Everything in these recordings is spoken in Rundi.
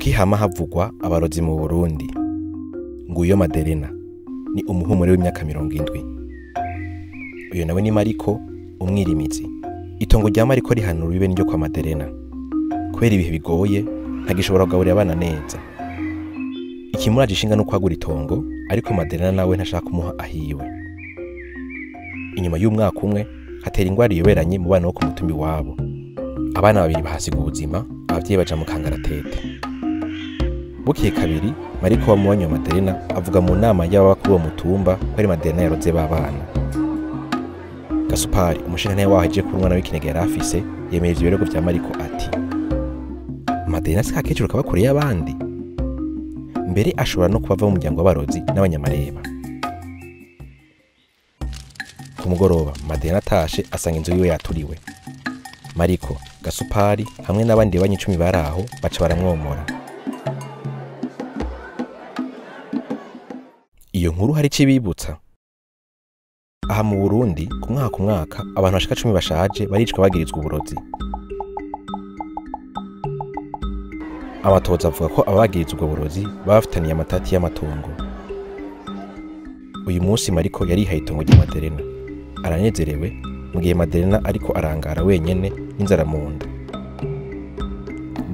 Kuki hama havugwa abarozi mu Burundi. Nguyo Maderena ni umuhumure w'imyaka 70. Uyo nawe ni Mariko umwirimizi. Itongo rya Mariko rihanura bibe n'iryo kwa Maderena. Kubera ibihe bigoye ntagishobora kugaburira abana neza. Ikimuraje ishinga no kwagura itongo, ariko Maderena nawe ntashaka kumuha ahiwe. Inyuma y'umwaka umwe hatera ingwara iyoberanye mu bana bo ku mutumbi wabo. Abana babiri bahasiga ubuzima, abavyeyi baja mu kangaratete. Bukiye kabiri Mariko wa muwanyo Maderena avuga mu nama y'ababa kuri uwo mutumba ko ari Maderena yaroze babana. Gasupari umushinga waho aje kuri umwana w'ikinege yari afise yemeje ibirego vya Mariko ati: Maderena sika kecuru kabakoreye abandi. Mbere ashobora no kubava mu muryango w'abarozi n'abanyamareba. Ku mugoroba Maderena atashe asanga inzu yiwe yaturiwe. Mariko, Gasupari hamwe n'abandi banyi 10 baraho baca baramwomora. Iyo nkuru hari cibibutsa. Aha mu Burundi ku mwaka abantu bashika 10 bashaje baricwa bagirizwa uburozi. Abatoza avuga ko abagirizwa ubwo burozi bafitaniye amatati y'amatongo. Uyu munsi Mariko yarihaye itongo rya Maderena. Aranezerewe mu gihe Maderena ariko arangara wenyene n'inzara mu nda.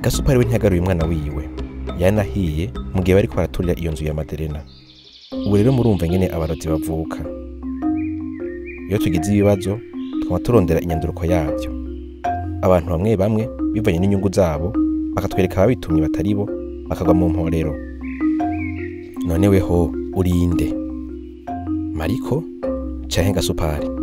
Gasupari we ntiyagaruye umwana wiwe. Yanahiye mu gihe bariko baraturira iyo nzu ya Maderena. Ubu rero murumva nyene abarozi bavuka. Iyo tugize ibibazo twama turondera inyanduruko yavyo. Abantu bamwe bivanye n'inyungu zabo bakatwereka ababitumye bataribo bakagwa mu mporero. None weho urinde Mariko canke Gasupari?